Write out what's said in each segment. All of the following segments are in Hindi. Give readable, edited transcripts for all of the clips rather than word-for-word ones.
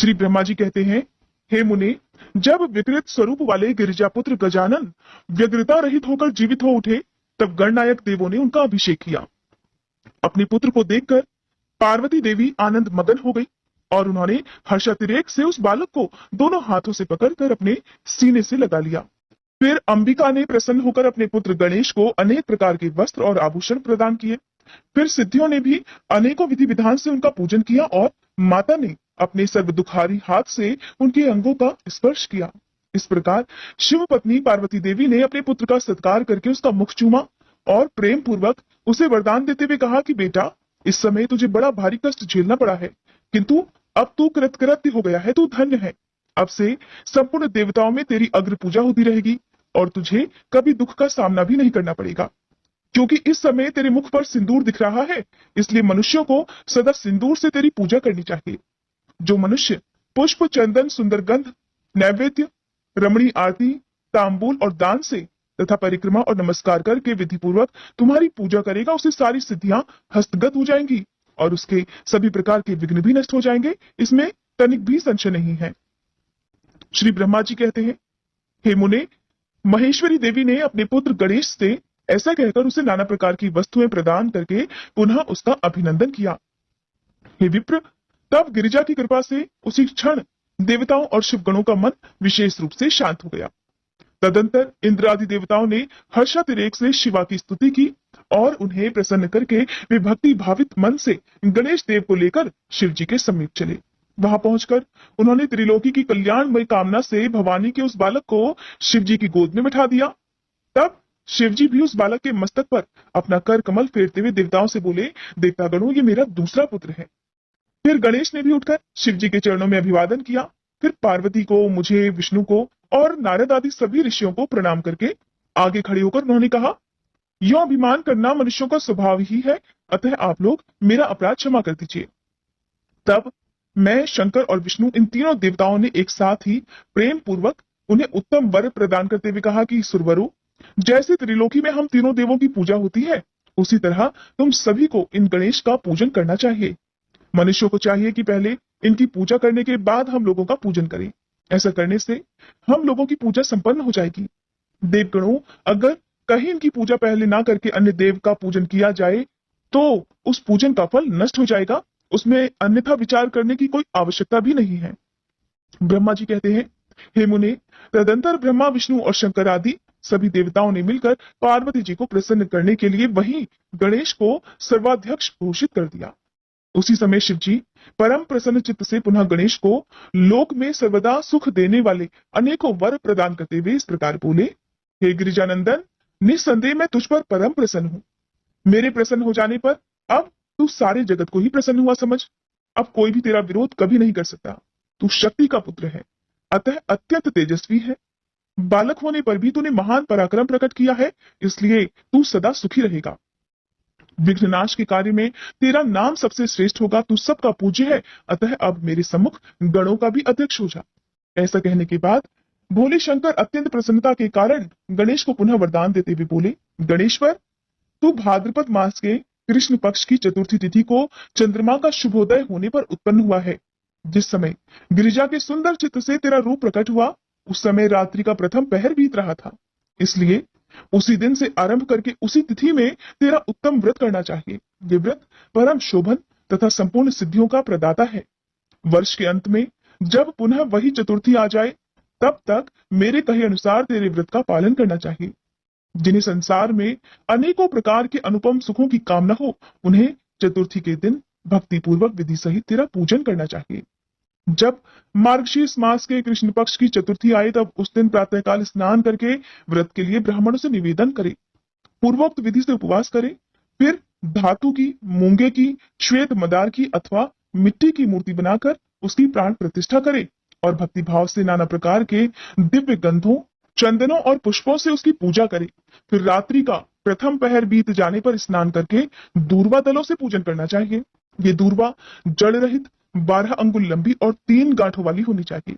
श्री ब्रह्मा जी कहते हैं, हे मुने, जब विकृत स्वरूप वाले गिरिजापुत्र गजानन व्यग्रता रहित होकर जीवित हो उठे, तब गणनायक देवों ने उनका अभिषेक किया। अपने पुत्र को देखकर पार्वती देवी आनंद मगन हो गई और उन्होंने हर्षातिरेक से उस बालक को दोनों हाथों से पकड़कर अपने सीने से लगा लिया। फिर अंबिका ने प्रसन्न होकर अपने पुत्र गणेश को अनेक प्रकार के वस्त्र और आभूषण प्रदान किए। फिर सिद्धियों ने भी अनेकों विधि विधान से उनका पूजन किया और माता ने अपने सर्व दुखारी हाथ से उनके अंगों का स्पर्श किया। इस प्रकार शिव पत्नी पार्वती देवी ने अपने पुत्र का सत्कार करके उसका मुख चूमा और प्रेम पूर्वक उसे वरदान देते हुए कहा कि बेटा, इस समय तुझे बड़ा भारी कष्ट झेलना पड़ा है, किंतु अब तू कृतकृत्य हो गया है, तू धन्य है। अब से संपूर्ण देवताओं में तेरी अग्र पूजा होती रहेगी और तुझे कभी दुख का सामना भी नहीं करना पड़ेगा। क्योंकि इस समय तेरे मुख पर सिंदूर दिख रहा है, इसलिए मनुष्यों को सदा सिंदूर से तेरी पूजा करनी चाहिए। जो मनुष्य पुष्प, चंदन, सुंदर गंध, नैवेद्य, रमणीय आरती, तांबूल और दान से तथा परिक्रमा और नमस्कार करके विधि पूर्वक तुम्हारी पूजा करेगा, उसे सारी सिद्धियां हस्तगत हो जाएंगी और उसके सभी प्रकार के विघ्न भी नष्ट हो जाएंगे। इसमें तनिक भी संशय नहीं है। श्री ब्रह्मा जी कहते हैं, हे मुने, महेश्वरी देवी ने अपने पुत्र गणेश से ऐसा कहकर उसे नाना प्रकार की वस्तुएं प्रदान करके पुनः उसका अभिनंदन किया। हे विप्र, तब गिरिजा की कृपा से उसी क्षण देवताओं और शिवगणों का मन विशेष रूप से शांत हो गया। तदंतर इंद्र आदि देवताओं ने हर्षातिरेक से शिवा की स्तुति की और उन्हें प्रसन्न करके वे भक्ति भावित मन से गणेश देव को लेकर शिव जी के समीप चले। वहां पहुंचकर उन्होंने त्रिलोकी की कल्याणमय कामना से भवानी के उस बालक को शिव जी की गोद में बैठा दिया। तब शिव जी भी उस बालक के मस्तक पर अपना कर कमल फेरते हुए देवताओं से बोले, देवतागणों, ये मेरा दूसरा पुत्र है। फिर गणेश ने भी उठकर शिव जी के चरणों में अभिवादन किया। फिर पार्वती को, मुझे, विष्णु को और नारद आदि सभी ऋषियों को प्रणाम करके आगे खड़े होकर उन्होंने कहा, यह अभिमान करना मनुष्यों का स्वभाव ही है, अतः आप लोग मेरा अपराध क्षमा कर दीजिए। तब मैं, शंकर और विष्णु, इन तीनों देवताओं ने एक साथ ही प्रेम पूर्वक उन्हें उत्तम वर प्रदान करते हुए कहा कि सुरवरो, जैसे त्रिलोकी में हम तीनों देवों की पूजा होती है, उसी तरह तुम सभी को इन गणेश का पूजन करना चाहिए। मनुष्यों को चाहिए कि पहले इनकी पूजा करने के बाद हम लोगों का पूजन करें। ऐसा करने से हम लोगों की पूजा संपन्न हो जाएगी। देवगणों, अगर कहीं इनकी पूजा पहले ना करके अन्य देव का पूजन किया जाए तो उस पूजन का फल नष्ट हो जाएगा, उसमें अन्यथा विचार करने की कोई आवश्यकता भी नहीं है। ब्रह्मा जी कहते हैं, हे मुने, तदंतर ब्रह्मा, विष्णु और शंकर आदि सभी देवताओं ने मिलकर पार्वती जी को प्रसन्न करने के लिए वहीं गणेश को सर्वाध्यक्ष घोषित कर दिया। उसी समय शिव जी परम प्रसन्न चित्त से पुनः गणेश को लोक में सर्वदा सुख देने वाले अनेकों वर प्रदान करते हुए इस प्रकार बोले, हे गिरिजानंदन, निस्संदेह मैं तुझ पर परम प्रसन्न हूँ। मेरे प्रसन्न हो जाने पर अब तू सारे जगत को ही प्रसन्न हुआ समझ। अब कोई भी तेरा विरोध कभी नहीं कर सकता। तू शक्ति का पुत्र है, अतः अत्यंत तेजस्वी है। बालक होने पर भी तूने महान पराक्रम प्रकट किया है, इसलिए तू सदा सुखी रहेगा। विघ्ननाश के कार्य में तेरा नाम सबसे श्रेष्ठ होगा। तू सबका पूज्य है, अतः अब मेरे सम्मुख गणों का भी अध्यक्ष हो जा। ऐसा कहने के बाद भोले शंकर अत्यंत प्रसन्नता के कारण गणेश को पुनः वरदान देते हुए बोले, गणेश्वर, तू भाद्रपद मास के कृष्ण पक्ष की चतुर्थी तिथि को चंद्रमा का शुभोदय होने पर उत्पन्न हुआ है। जिस समय गिरिजा के सुंदर चित्र से तेरा रूप प्रकट हुआ, उस समय रात्रि का प्रथम पहर बीत रहा था। इसलिए उसी दिन से आरंभ करके उसी तिथि में तेरा उत्तम व्रत करना चाहिए। ये व्रत परम शोभन तथा संपूर्ण सिद्धियों का प्रदाता है। वर्ष के अंत में जब पुनः वही चतुर्थी आ जाए, तब तक मेरे कहे अनुसार तेरे व्रत का पालन करना चाहिए। जिन्हें संसार में अनेकों प्रकार के अनुपम सुखों की कामना हो, उन्हें चतुर्थी के दिन भक्ति पूर्वक विधि सहित तेरा पूजन करना चाहिए। जब मार्गशीर्ष मास के कृष्ण पक्ष की चतुर्थी आए, तब उस दिन प्रातःकाल स्नान करके व्रत के लिए ब्राह्मणों से निवेदन करे, पूर्वोक्त विधि से उपवास करे, फिर धातु की, मूंगे की, श्वेत मदार की अथवा मिट्टी की मूर्ति बनाकर उसकी प्राण प्रतिष्ठा करे और भक्ति भाव से नाना प्रकार के दिव्य गंधों, चंदनों और पुष्पों से उसकी पूजा करे। फिर रात्रि का प्रथम पहर बीत जाने पर स्नान करके दूर्वा दलों से पूजन करना चाहिए। ये दूर्वा जड़ रहित, 12 अंगुल लंबी और 3 गांठों वाली होनी चाहिए।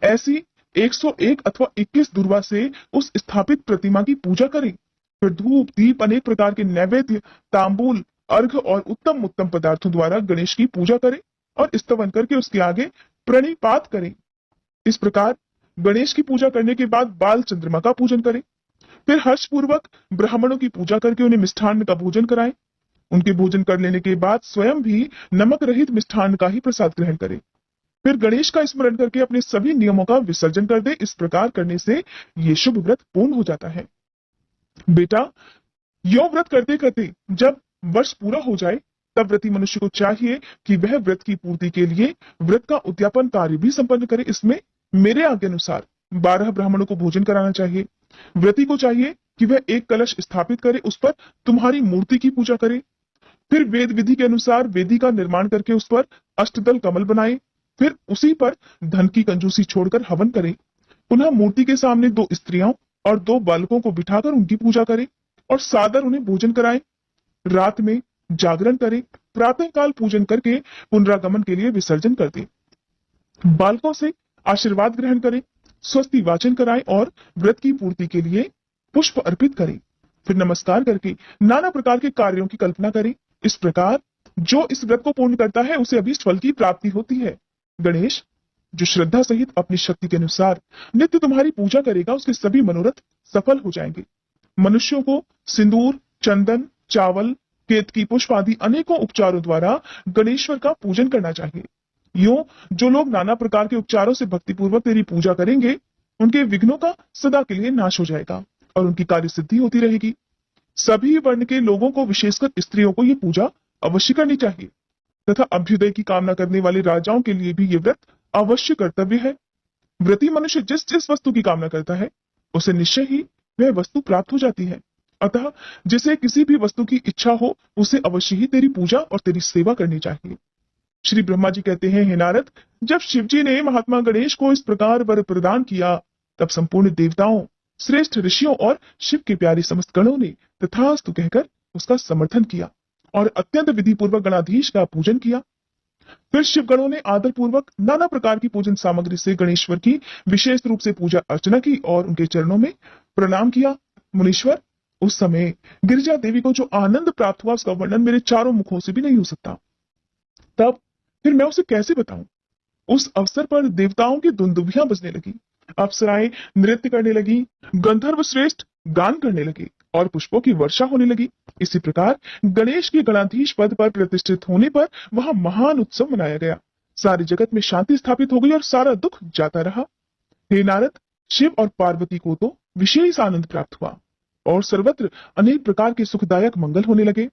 ऐसी 101 अथवा 21 दूर्वा से उस स्थापित प्रतिमा की पूजा करें। फिर धूप, दीप, अनेक प्रकार के नैवेद्य, तांबूल, अर्घ और उत्तम उत्तम पदार्थों द्वारा गणेश की पूजा करें और स्तवन करके उसके आगे प्रणिपात करें। इस प्रकार गणेश की पूजा करने के बाद बाल चंद्रमा का पूजन करें। फिर हर्षपूर्वक ब्राह्मणों की पूजा करके उन्हें मिष्ठान्न का भोजन कराएं। उनके भोजन कर लेने के बाद स्वयं भी नमक रहित मिष्ठान्न का ही प्रसाद ग्रहण करें। फिर गणेश का स्मरण करके अपने सभी नियमों का विसर्जन कर दे। इस प्रकार करने से ये शुभ व्रत पूर्ण हो जाता है। बेटा, यो व्रत करते करते जब वर्ष पूरा हो जाए तब व्रती मनुष्य को चाहिए कि वह व्रत की पूर्ति के लिए व्रत का उद्यापन कार्य भी संपन्न करे। इसमें मेरे आज्ञा अनुसार 12 ब्राह्मणों को भोजन कराना चाहिए। व्रती को चाहिए कि वह एक कलश स्थापित करे, उस पर तुम्हारी मूर्ति की पूजा करे। फिर वेद विधि के अनुसार वेदी का निर्माण करके उस पर अष्टदल कमल बनाए। फिर उसी पर धन की कंजूसी छोड़कर हवन करें। पुनः मूर्ति के सामने 2 स्त्रियों और 2 बालकों को बिठाकर उनकी पूजा करें और सादर उन्हें भोजन कराएं। रात में जागरण करें। प्रातः काल पूजन करके पुनरागमन के लिए विसर्जन कर दें। बालकों से आशीर्वाद ग्रहण करें, स्वस्ति वाचन कराएं और व्रत की पूर्ति के लिए पुष्प अर्पित करें। फिर नमस्कार करके नाना प्रकार के कार्यों की कल्पना करें। इस प्रकार जो इस व्रत को पूर्ण करता है उसे अभीष्ट फल की प्राप्ति होती है। गणेश, जो श्रद्धा सहित अपनी शक्ति के अनुसार नित्य तुम्हारी पूजा करेगा उसके सभी मनोरथ सफल हो जाएंगे। मनुष्यों को सिंदूर, चंदन, चावल, केतकी पुष्प आदि अनेकों उपचारों द्वारा गणेश्वर का पूजन करना चाहिए। यूं जो लोग नाना प्रकार के उपचारों से भक्तिपूर्वक तेरी पूजा करेंगे उनके विघ्नों का सदा के लिए नाश हो जाएगा और उनकी कार्य सिद्धि होती रहेगी। सभी वर्ण के लोगों को, विशेषकर स्त्रियों को ये पूजा अवश्य करनी चाहिए तथा अभ्युदय की कामना करने वाले राजाओं के लिए भी ये व्रत अवश्य कर्तव्य है। व्रती मनुष्य जिस जिस वस्तु की कामना करता है उसे निश्चय ही वह वस्तु प्राप्त हो जाती है। अतः जिसे किसी भी वस्तु की इच्छा हो उसे अवश्य ही तेरी पूजा और तेरी सेवा करनी चाहिए। श्री ब्रह्मा जी कहते हैं, हे नारद, जब शिवजी ने महात्मा गणेश को इस प्रकार वर प्रदान किया तब संपूर्ण देवताओं, श्रेष्ठ ऋषियों और शिव के प्यारे समस्त गणों ने तथास्तु कहकर उसका समर्थन किया और अत्यंत विधि पूर्वक गणाधीश का पूजन किया। फिर शिवगणों ने आदर पूर्वक नाना प्रकार की पूजन सामग्री से गणेश्वर की विशेष रूप से पूजा अर्चना की और उनके चरणों में प्रणाम किया। मुनीश्वर, उस समय गिरिजा देवी को जो आनंद प्राप्त हुआ उसका वर्णन मेरे चारों मुखों से भी नहीं हो सकता। तब फिर मैं उसे कैसे बताऊं? उस अवसर पर देवताओं की दुंदुभियां बजने लगी, अप्सराएं नृत्य करने लगी, गंधर्व श्रेष्ठ गान करने लगे और पुष्पों की वर्षा होने लगी। इसी प्रकार गणेश के गणाधीश पद पर प्रतिष्ठित होने पर वहां महान उत्सव मनाया गया। सारे जगत में शांति स्थापित हो गई और सारा दुख जाता रहा। हे नारद, शिव और पार्वती को तो विशेष आनंद प्राप्त हुआ और सर्वत्र अनेक प्रकार के सुखदायक मंगल होने लगे।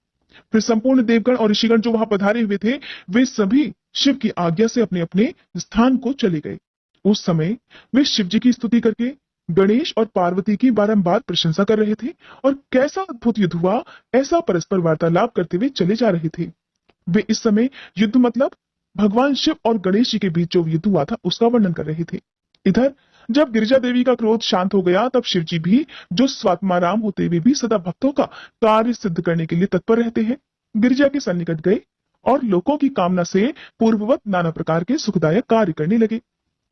फिर संपूर्ण देवगण और ऋषिगण जो वहां पधारे हुए थे वे सभी शिव की आज्ञा से अपने अपने स्थान को चले गए। उस समय वे शिव जी की स्तुति करके गणेश और पार्वती की बारंबार प्रशंसा कर रहे थे और कैसा अद्भुत युद्ध हुआ ऐसा परस्पर वार्तालाप करते हुए चले जा रहे थे। वे इस समय युद्ध मतलब भगवान शिव और गणेश जी के बीच जो युद्ध हुआ था उसका वर्णन कर रहे थे। इधर जब गिरिजा देवी का क्रोध शांत हो गया तब शिव जी भी, जो स्वात्माराम होते हुए भी सदा भक्तों का कार्य सिद्ध करने के लिए तत्पर रहते हैं, गिरिजा के सन्निकट गए और लोगों की कामना से पूर्ववत नाना प्रकार के सुखदायक कार्य करने लगे।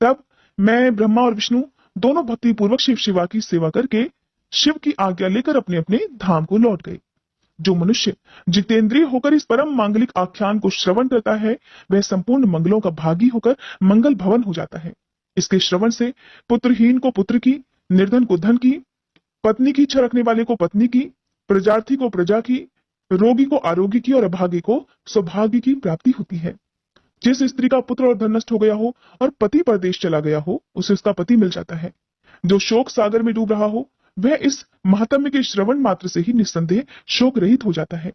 तब मैं, ब्रह्मा और विष्णु दोनों भक्ति पूर्वक शिव शिवा की सेवा करके शिव की आज्ञा लेकर अपने अपने धाम को लौट गए। जो मनुष्य जितेंद्रिय होकर इस परम मांगलिक आख्यान को श्रवण करता है वह संपूर्ण मंगलों का भागी होकर मंगल भवन हो जाता है। इसके श्रवण से पुत्रहीन को पुत्र की, निर्धन को धन की, पत्नी की इच्छा रखने वाले को पत्नी की, प्रजार्थी को प्रजा की, रोगी को आरोग्य की और अभागी को सौभाग्य की प्राप्ति होती है। जिस स्त्री का पुत्र और धन नष्ट हो गया हो और पति परदेश चला गया हो उसे उसका पति मिल जाता है। जो शोक सागर में डूब रहा हो वह इस महात्म्य के श्रवण मात्र से ही निस्संदेह शोक रहित हो जाता है।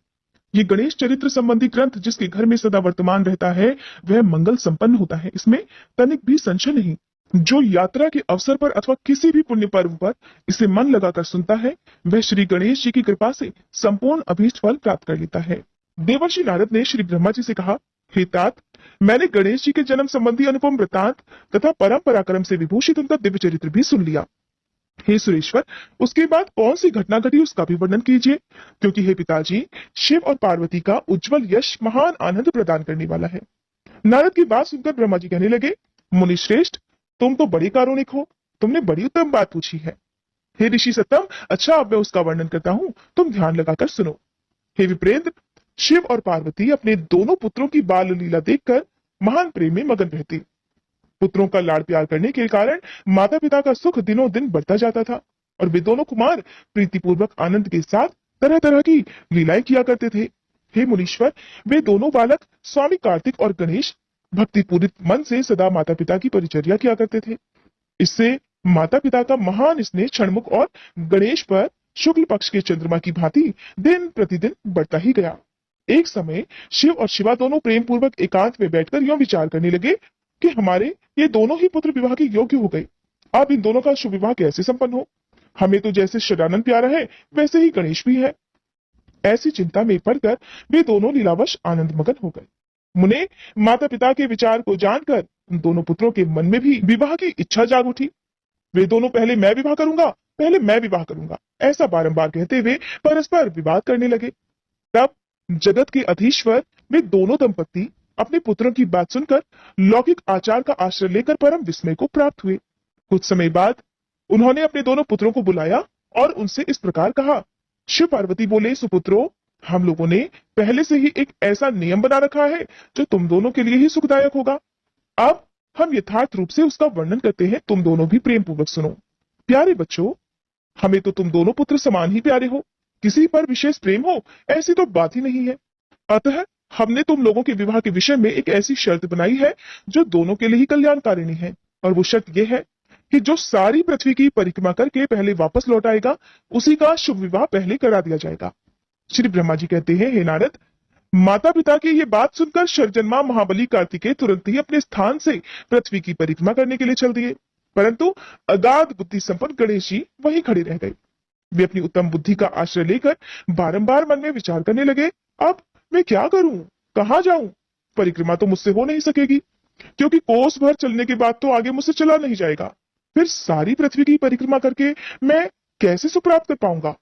ये गणेश चरित्र संबंधी ग्रंथ जिसके घर में सदा वर्तमान रहता है वह मंगल संपन्न होता है, इसमें तनिक भी संशय नहीं। जो यात्रा के अवसर पर अथवा किसी भी पुण्य पर्व पर इसे मन लगाकर सुनता है वह श्री गणेश जी की कृपा से संपूर्ण अभीष्ट फल प्राप्त कर लेता है। देवर्षि नारद ने श्री ब्रह्मा जी से कहा, हे तात, मैंने गणेश जी के जन्म संबंधी अनुपम वृतांत तथा परम पराक्रम से विभूषित उनका दिव्य चरित्र भी सुन लिया। हे सुरेश्वर, उसके बाद कौन सी घटना घटी उसका भी वर्णन कीजिए, क्योंकि हे पिताजी, शिव और पार्वती का उज्जवल यश महान आनंद प्रदान करने वाला है। नारद की बात सुनकर ब्रह्मा जी कहने लगे, मुनि श्रेष्ठ, तुम तो बड़े कारुणिक हो, तुमने बड़ी उत्तम बात पूछी है। हे ऋषि सत्तम, अच्छा अब मैं उसका वर्णन करता हूँ, तुम ध्यान लगाकर सुनो। हे विप्रेंद्र, शिव और पार्वती अपने दोनों पुत्रों की बाल लीला देखकर महान प्रेम में मगन रहते। पुत्रों का लाड़ प्यार करने के कारण माता पिता का सुख दिनों दिन बढ़ता जाता था और वे दोनों कुमार प्रीतिपूर्वक आनंद के साथ तरह तरह की लीलाएं किया करते थे। हे मुनीश्वर, वे दोनों बालक स्वामी कार्तिक और गणेश भक्तिपूरित मन से सदा माता पिता की परिचर्या किया करते थे। इससे माता पिता का महान स्नेह क्षणमुख और गणेश पर शुक्ल पक्ष के चंद्रमा की भांति दिन प्रतिदिन बढ़ता ही गया। एक समय शिव और शिवा दोनों प्रेम पूर्वक एकांत में बैठकर यूं विचार करने लगे कि हमारे ये दोनों ही पुत्र विवाह के योग्य हो गए। अब इन दोनों का शुभ विवाह कैसे संपन्न हो? हमें तो जैसे शरानंद प्यारा है वैसे ही गणेश भी है। ऐसी चिंता में पड़कर वे दोनों लीलावश आनंद मगन हो गए। मुने माता पिता के विचार को जानकर उन दोनों पुत्रों के मन में भी विवाह की इच्छा जाग उठी। वे दोनों पहले मैं विवाह करूंगा, पहले मैं विवाह करूंगा, ऐसा बारंबार कहते हुए परस्पर विवाद करने लगे। तब जगत के अधीश्वर वे दोनों दंपत्ति अपने पुत्रों की बात सुनकर लौकिक आचार का आश्रय लेकर परम विस्मय को प्राप्त हुए। कुछ समय बाद उन्होंने अपने दोनों पुत्रों को बुलाया और उनसे इस प्रकार कहा। शिव पार्वती बोले, सुपुत्रों, हम लोगों ने पहले से ही एक ऐसा नियम बना रखा है जो तुम दोनों के लिए ही सुखदायक होगा। अब हम यथार्थ रूप से उसका वर्णन करते हैं, तुम दोनों भी प्रेम पूर्वक सुनो। प्यारे बच्चों, हमें तो तुम दोनों पुत्र समान ही प्यारे हो, किसी पर विशेष प्रेम हो ऐसी तो बात ही नहीं है। अतः हमने तुम लोगों के विवाह के विषय में एक ऐसी शर्त बनाई है जो दोनों के लिए ही कल्याणकारिणी है, और वो शर्त यह है कि जो सारी पृथ्वी की परिक्रमा करके पहले वापस लौट आएगा उसी का शुभ विवाह पहले करा दिया जाएगा। श्री ब्रह्मा जी कहते हैं, हे नारद, माता पिता की ये बात सुनकर शरजन्मा महाबली कार्तिकेय तुरंत ही अपने स्थान से पृथ्वी की परिक्रमा करने के लिए चल दिए, परंतु अगाध बुद्धि संपन्न गणेश जी वहीं खड़े रह गए। वे अपनी उत्तम बुद्धि का आश्रय लेकर बारंबार मन में विचार करने लगे, अब मैं क्या करूं, कहां जाऊं? परिक्रमा तो मुझसे हो नहीं सकेगी, क्योंकि कोस भर चलने के बाद तो आगे मुझसे चला नहीं जाएगा। फिर सारी पृथ्वी की परिक्रमा करके मैं कैसे सुख प्राप्त कर पाऊंगा?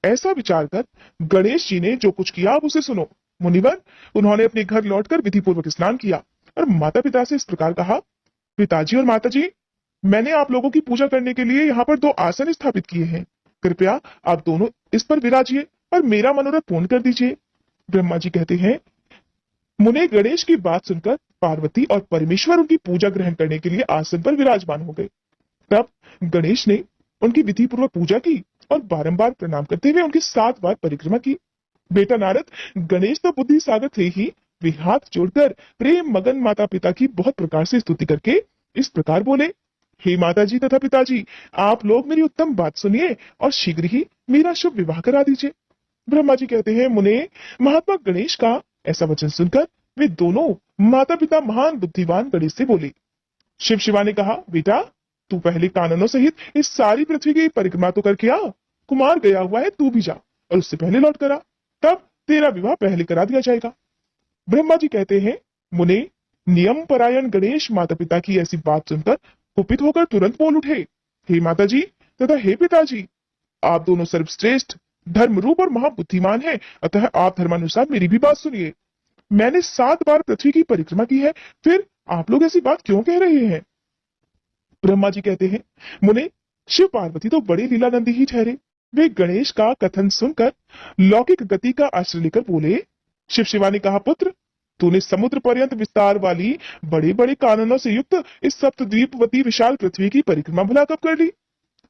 ऐसा विचार कर गणेश जी ने जो कुछ किया आप उसे सुनो। मुनिवर, उन्होंने अपने घर लौटकर विधि पूर्वक स्नान किया और माता पिता से इस प्रकार कहा, पिताजी और माताजी, मैंने आप लोगों की पूजा करने के लिए यहाँ पर 2 आसन स्थापित किए हैं। कृपया आप दोनों इस पर विराजिए और मेरा मनोरथ पूर्ण कर दीजिए। ब्रह्मा जी कहते हैं, मुने गणेश की बात सुनकर पार्वती और परमेश्वर उनकी पूजा ग्रहण करने के लिए आसन पर विराजमान हो गए। तब गणेश ने उनकी विधि पूर्वक पूजा की और बारंबार प्रणाम करते हुए उनकी 7 बार परिक्रमा की। बेटा नारद, गणेश तो बुद्धि सागर थे ही, वे हाथ जोड़कर प्रेम मगन माता पिता की बहुत प्रकार से स्तुति करके इस प्रकार बोले, हे माता जी तथा पिताजी, आप लोग मेरी उत्तम बात सुनिए और शीघ्र ही मेरा शुभ विवाह करा दीजिए। ब्रह्मा जी कहते हैं, मुने, महात्मा गणेश का ऐसा वचन सुनकर वे दोनों माता पिता महान बुद्धिमान गणेश से बोले। शिव शिवा ने कहा, बेटा तू पहले काननों सहित इस सारी पृथ्वी की परिक्रमा तो करके आ, कुमार गया हुआ है, तू भी जा और उससे पहले लौट कर आ, तब तेरा विवाह पहले करा दिया जाएगा। ब्रह्मा जी कहते हैं, मुने, नियम परायण गणेश माता पिता की ऐसी बात सुनकर कुपित होकर तुरंत बोल उठे, हे माता जी तथा हे पिताजी, आप दोनों सर्वश्रेष्ठ धर्म रूप और महाबुद्धिमान हैं, अतः आप धर्मानुसार मेरी भी बात सुनिए। मैंने 7 बार पृथ्वी की परिक्रमा की है, फिर आप लोग ऐसी बात क्यों कह रहे हैं? ब्रह्मा जी कहते हैं, मुने, शिव पार्वती तो बड़े लीलानंदी ही ठहरे। वे गणेश का कथन सुनकर लौकिक गति का आश्रय लेकर बोले। शिव शिवा ने कहा, पुत्र, तूने समुद्र पर्यंत विस्तार वाली बड़े बड़े काननों से युक्त इस सप्तद्वीपवती विशाल पृथ्वी की परिक्रमा भला कब कर ली?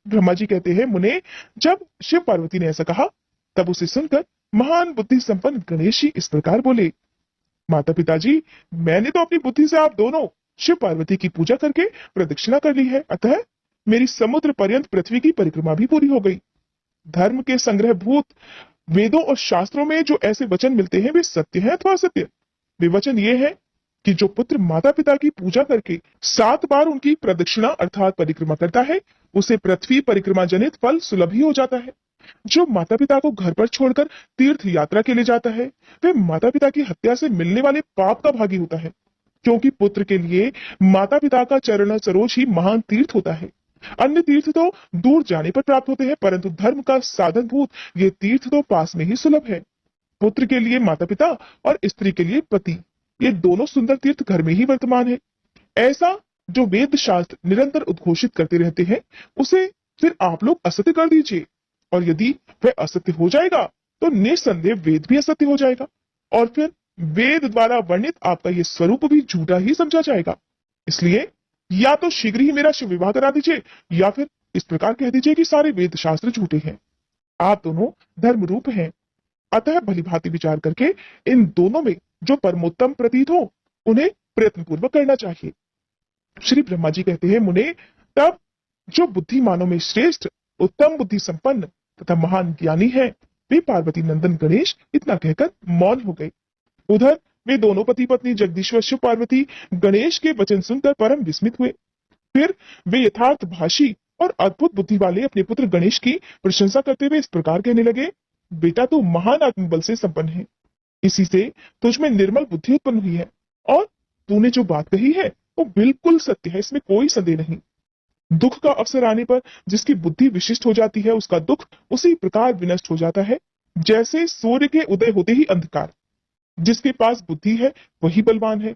ब्रह्मा जी कहते हैं, मुने, जब शिव पार्वती ने ऐसा कहा तब उसे सुनकर महान बुद्धि संपन्न गणेश जी इस प्रकार बोले, माता पिताजी, मैंने तो अपनी बुद्धि से आप दोनों शिव पार्वती की पूजा करके प्रदक्षिणा कर ली है, अतः मेरी समुद्र पर्यंत पृथ्वी की परिक्रमा भी पूरी हो गई। धर्म के संग्रह भूत वेदों और शास्त्रों में जो ऐसे वचन मिलते हैं वे सत्य हैं अथवा असत्य? वे वचन ये है कि जो पुत्र माता पिता की पूजा करके 7 बार उनकी प्रदक्षिणा अर्थात परिक्रमा करता है, उसे पृथ्वी परिक्रमा जनित फल सुलभ ही हो जाता है। जो माता पिता को घर पर छोड़कर तीर्थ यात्रा के लिए जाता है, वह माता पिता की हत्या से मिलने वाले पाप का भागी होता है, क्योंकि पुत्र के लिए माता पिता का चरण सरोज ही महान तीर्थ होता है। अन्य तीर्थ तो दूर जाने पर प्राप्त होते हैं, परंतु धर्म का साधन भूत ये तीर्थ तो पास में ही सुलभ है। पुत्र के लिए माता पिता और स्त्री के लिए पति, ये दोनों सुंदर तीर्थ घर में ही वर्तमान है। ऐसा जो वेद शास्त्र निरंतर उद्घोषित करते रहते हैं, उसे फिर आप लोग असत्य कर दीजिए, और यदि वह असत्य हो जाएगा तो निस्संदेह वेद भी असत्य हो जाएगा, और फिर वेद द्वारा वर्णित आपका ये स्वरूप भी झूठा ही समझा जाएगा। इसलिए या तो शीघ्र ही मेरा शिव विवाह करा दीजिए, या फिर इस प्रकार कह दीजिए कि सारे वेद शास्त्र झूठे हैं। आप दोनों धर्म रूप हैं, अतः भलीभांति विचार करके इन दोनों में जो परमोत्तम प्रतीत हो उन्हें प्रयत्न पूर्वक करना चाहिए। श्री ब्रह्मा जी कहते हैं, मुने, तब जो बुद्धिमानों में श्रेष्ठ, उत्तम बुद्धि संपन्न तथा महान ज्ञानी है, वे पार्वती नंदन गणेश इतना कहकर मौन हो गए। उधर वे दोनों पति पत्नी जगदीश्वर शिव पार्वती गणेश के वचन सुनकर परम विस्मित हुए। फिर वे यथार्थ भाषी और अद्भुत बुद्धि वाले अपने पुत्र गणेश की प्रशंसा करते हुए इस प्रकार कहने लगे, बेटा तू महान आत्मबल से संपन्न है, इसी से तुझमें निर्मल बुद्धि उत्पन्न हुई है, और तूने जो बात कही है वो बिल्कुल सत्य है, इसमें कोई संदेह नहीं। दुख का अवसर आने पर जिसकी बुद्धि विशिष्ट हो जाती है, उसका दुख उसी प्रकार विनष्ट हो जाता है जैसे सूर्य के उदय होते ही अंधकार। जिसके पास बुद्धि है वही बलवान है,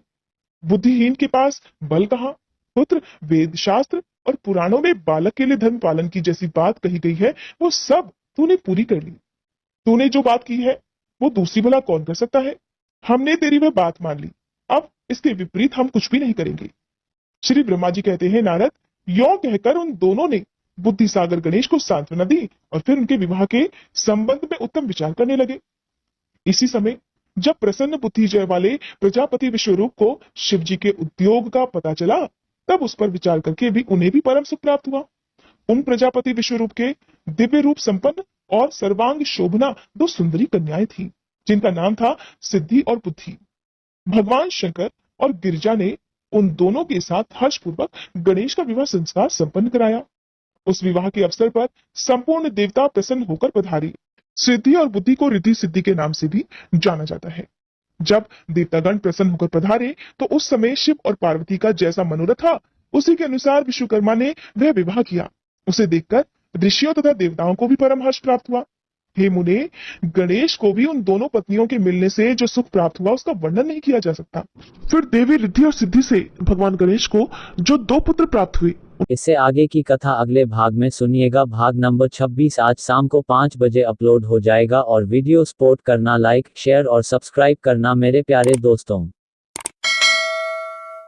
बुद्धिहीन के पास बल कहाँ। पुत्र, वेद शास्त्र और पुराणों में बालक के लिए धर्म पालन की जैसी बात कही गई है, वो सब तूने पूरी कर ली। तूने जो बात की है वो दूसरी भला कौन कर सकता है। हमने तेरी वह बात मान ली, अब इसके विपरीत हम कुछ भी नहीं करेंगे। श्री ब्रह्मा जी कहते हैं, नारद, यों कहकर उन दोनों ने बुद्धि सागर गणेश को सांत्वना दी और फिर उनके विवाह के संबंध में उत्तम विचार करने लगे। इसी समय जब प्रसन्न बुद्धि जय वाले प्रजापति विश्वरूप को शिव जी के उद्योग का पता चला, तब उस पर विचार करके भी उन्हें भी परम सुख प्राप्त हुआ। उन प्रजापति विश्वरूप के दिव्य रूप संपन्न और सर्वांग शोभना दो सुंदरी कन्याएं थीं, जिनका नाम था सिद्धि और बुद्धि। भगवान शंकर और गिरिजा ने उन दोनों के साथ हर्षपूर्वक गणेश का विवाह संस्कार संपन्न कराया। उस विवाह के अवसर पर संपूर्ण देवता प्रसन्न होकर पधारी। सिद्धि और बुद्धि को रिद्धि सिद्धि के नाम से भी जाना जाता है। जब देवतागण प्रसन्न होकर पधारे तो उस समय शिव और पार्वती का जैसा मनोरथ था, उसी के अनुसार विश्वकर्मा ने वह विवाह किया। उसे देखकर ऋषियों तथा देवताओं को भी परम हर्ष प्राप्त हुआ। हे मुने, गणेश को भी उन दोनों पत्नियों के मिलने से जो सुख प्राप्त हुआ उसका वर्णन नहीं किया जा सकता। फिर देवी रिद्धि और सिद्धि से भगवान गणेश को जो दो पुत्र प्राप्त हुए। इससे आगे की कथा अगले भाग में सुनिएगा। भाग नंबर 26 आज शाम को 5 बजे अपलोड हो जाएगा। और वीडियो सपोर्ट करना, लाइक, शेयर और सब्सक्राइब करना मेरे प्यारे दोस्तों।